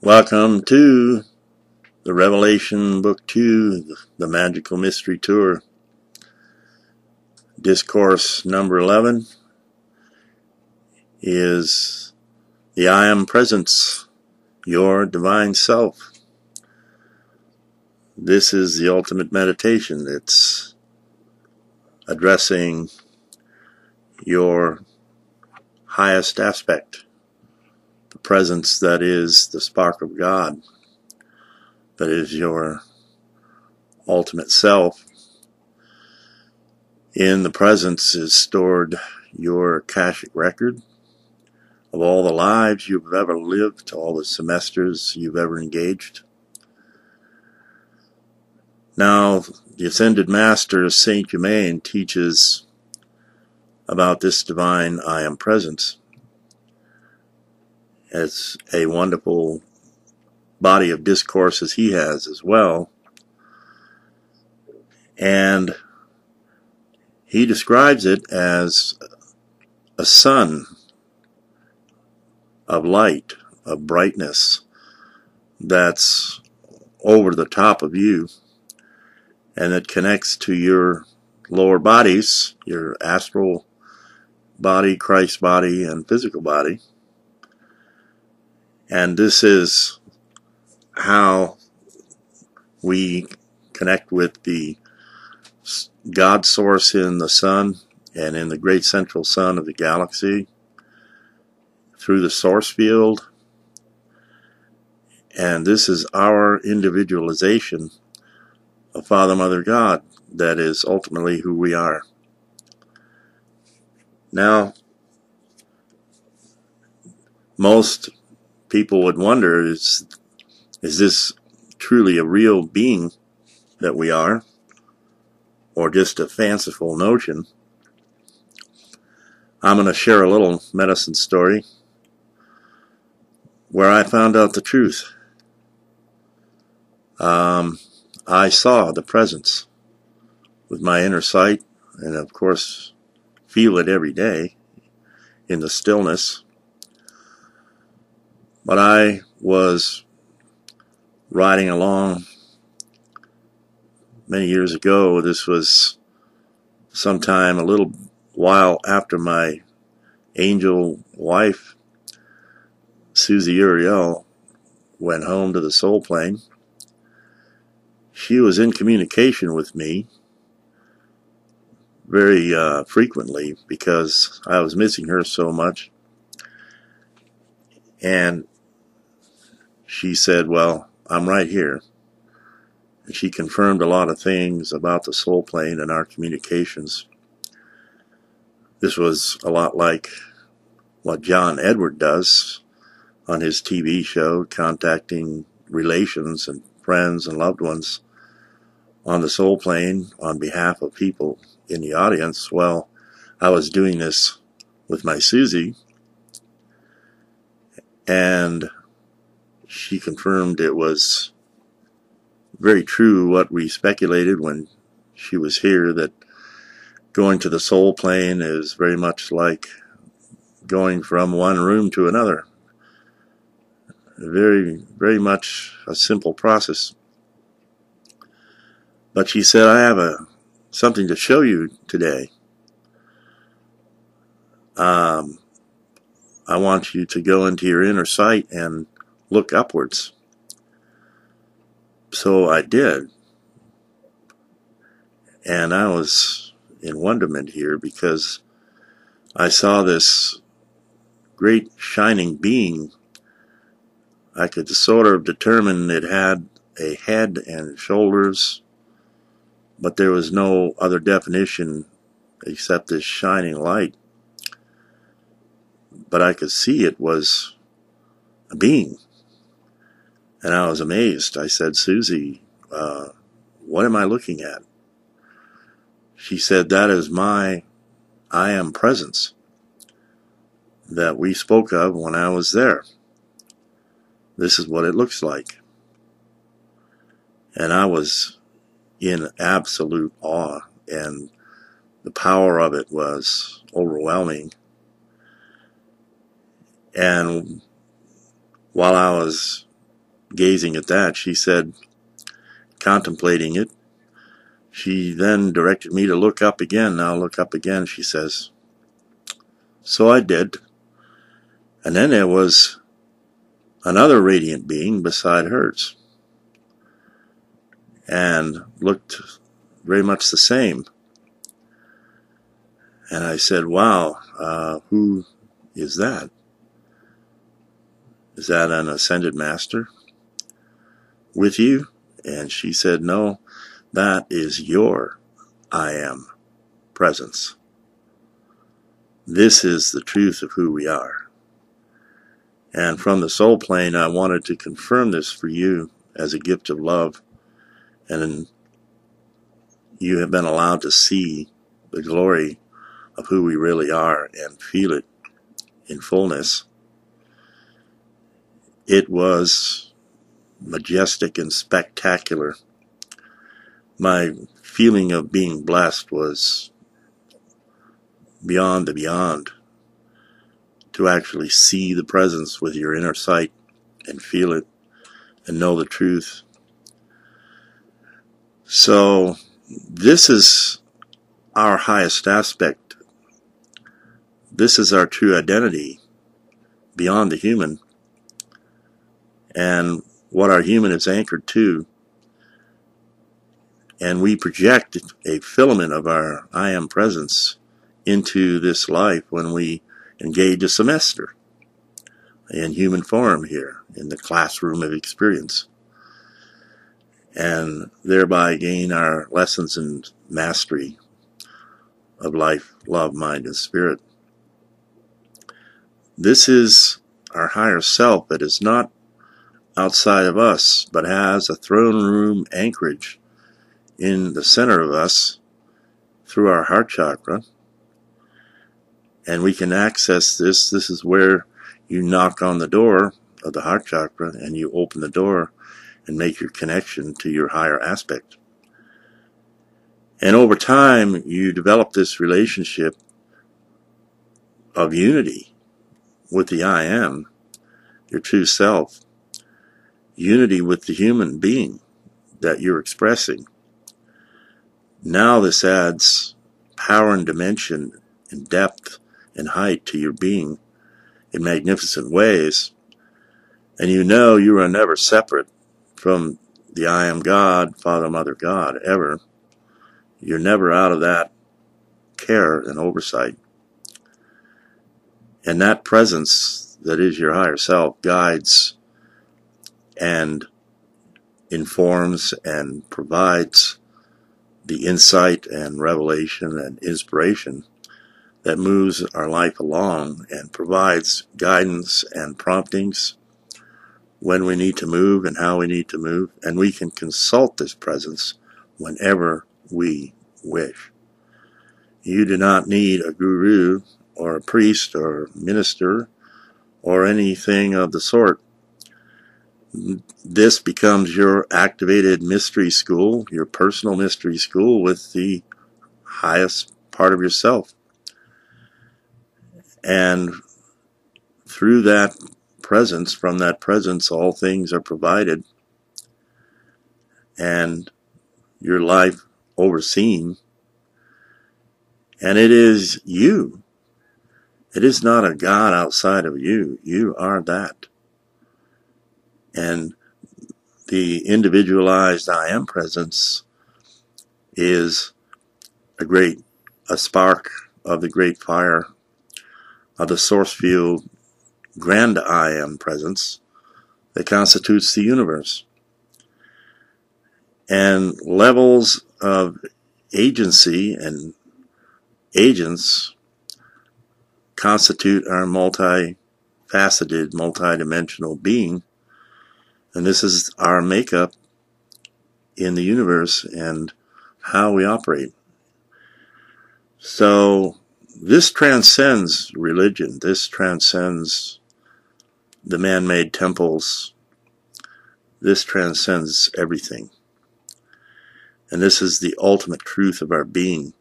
Welcome to the Revelation Book 2, the Magical Mystery Tour. Discourse number 11 is the I Am Presence, your divine self. This is the ultimate meditation. It's addressing your highest aspect, the presence that is the spark of God, that is your ultimate self. In the presence is stored your Akashic record of all the lives you've ever lived, all the semesters you've ever engaged. Now, the Ascended Master Saint Germain teaches about this divine I Am Presence. It's a wonderful body of discourses he has as well. And he describes it as a sun of light, of brightness, that's over the top of you, and it connects to your lower bodies, your astral body, Christ body, and physical body. And this is how we connect with the God source in the sun and in the great central sun of the galaxy through the source field. And this is our individualization of Father, Mother, God. That is ultimately who we are. Now, most people would wonder, is this truly a real being that we are, or just a fanciful notion? I'm going to share a little medicine story where I found out the truth. I saw the presence with my inner sight, and of course feel it every day in the stillness. But I was riding along many years ago. This was sometime a little while after my angel wife, Susie Uriel, went home to the soul plane. She was in communication with me very frequently because I was missing her so much. And she said, well, I'm right here. And she confirmed a lot of things about the soul plane and our communications. This was a lot like what John Edward does on his TV show, contacting relations and friends and loved ones on the soul plane on behalf of people in the audience. Well, I was doing this with my Susie, and she confirmed it was very true what we speculated when she was here, that going to the soul plane is very much like going from one room to another. Very, very much a simple process. But she said, I have something to show you today. I want you to go into your inner sight and look upwards. So I did. And I was in wonderment here because I saw this great shining being. I could sort of determine it had a head and shoulders, but there was no other definition except this shining light. But I could see it was a being. And I was amazed. I said, Susie, what am I looking at? She said, that is my I Am Presence that we spoke of when I was there. This is what it looks like. And I was in absolute awe, and the power of it was overwhelming. And while I was gazing at that, she said, contemplating it, she then directed me to look up again. Now look up again, she says. So I did. And then there was another radiant being beside hers, and looked very much the same. And I said, wow, who is that? Is that an ascended master with you? And she said, no, that is your I am presence. This is the truth of who we are. And from the soul plane, I wanted to confirm this for you as a gift of love. And you have been allowed to see the glory of who we really are and feel it in fullness. It was majestic and spectacular. My feeling of being blessed was beyond the beyond, to actually see the presence with your inner sight and feel it and know the truth. So this is our highest aspect. This is our true identity beyond the human, and what our human is anchored to. And we project a filament of our I am presence into this life when we engage a semester in human form here in the classroom of experience, and thereby gain our lessons in mastery of life, love, mind, and spirit. This is our higher self that is not outside of us, but has a throne room anchorage in the center of us through our heart chakra. And we can access this. This is where you knock on the door of the heart chakra and you open the door and make your connection to your higher aspect. And over time, you develop this relationship of unity with the I am, your true self, unity with the human being that you're expressing. Now this adds power and dimension and depth and height to your being in magnificent ways. And you know you are never separate from the I am God, Father, Mother, God, ever. You're never out of that care and oversight. And that presence that is your higher self guides and informs and provides the insight and revelation and inspiration that moves our life along and provides guidance and promptings when we need to move and how we need to move. And we can consult this presence whenever we wish. You do not need a guru or a priest or minister or anything of the sort. This becomes your activated mystery school, your personal mystery school with the highest part of yourself. And through that presence, from that presence, all things are provided and your life overseen. And it is you. It is not a God outside of you. You are that. And the individualized I am presence is a spark of the great fire of the source field grand I am presence that constitutes the universe. And levels of agency and agents constitute our multifaceted, multidimensional being. And this is our makeup in the universe and how we operate. So this transcends religion. This transcends the man-made temples. This transcends everything. And this is the ultimate truth of our being.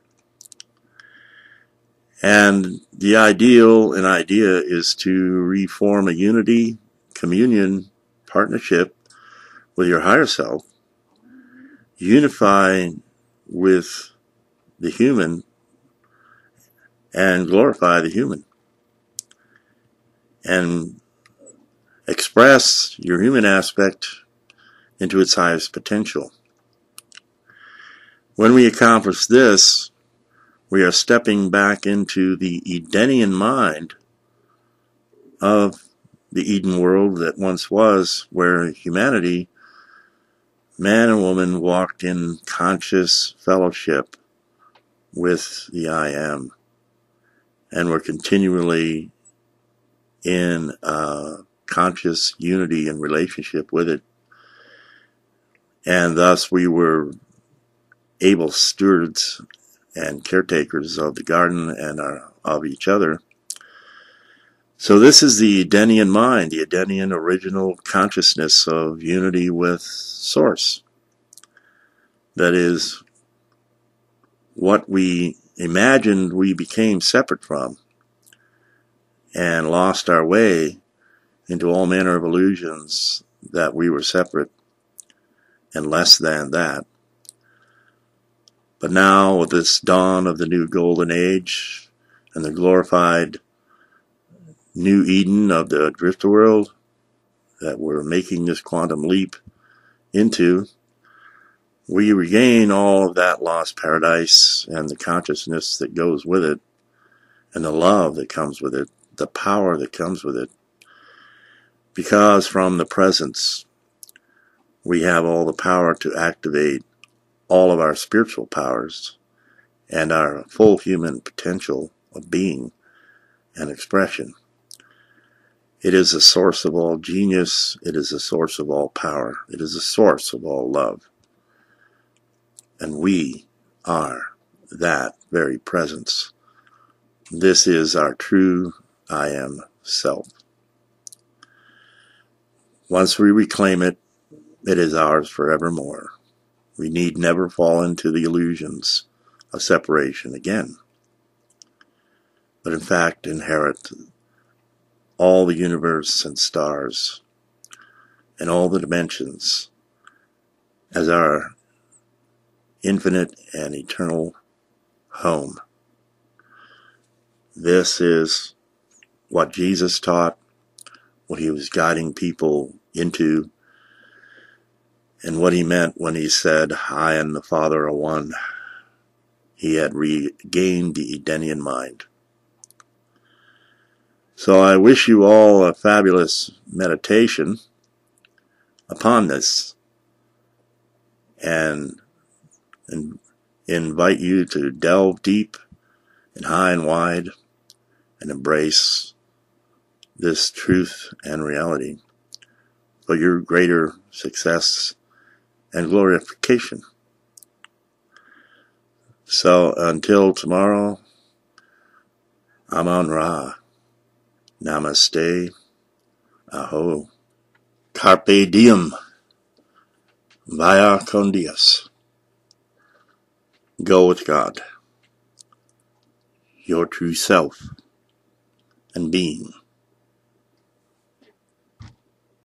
And the ideal and idea is to reform a unity, communion, partnership with your higher self, unify with the human and glorify the human, and express your human aspect into its highest potential. When we accomplish this, we are stepping back into the Edenian mind of the Eden world that once was, where humanity, man and woman, walked in conscious fellowship with the I Am, and were continually in conscious unity and relationship with it. And thus we were able stewards and caretakers of the garden and of each other. So this is the Edenian mind, the Edenian original consciousness of unity with Source. That is what we imagined we became separate from, and lost our way into all manner of illusions that we were separate and less than that. But now, with this dawn of the new golden age and the glorified new Eden of the drifter world that we're making this quantum leap into, we regain all of that lost paradise and the consciousness that goes with it, and the love that comes with it, the power that comes with it. Because from the presence, we have all the power to activate all of our spiritual powers and our full human potential of being and expression. It is the source of all genius. It is the source of all power. It is the source of all love. And we are that very presence. This is our true I Am self. Once we reclaim it, it is ours forevermore. We need never fall into the illusions of separation again, but in fact inherit all the universe and stars and all the dimensions as our infinite and eternal home. This is what Jesus taught, what he was guiding people into, and what he meant when he said, I and the Father are one. He had regained the Edenian mind. So I wish you all a fabulous meditation upon this, and invite you to delve deep and high and wide and embrace this truth and reality for your greater success and glorification. So until tomorrow, Amun Ra. Namaste. Aho. Carpe diem. Vaya con Dios. Go with God, your true self and being.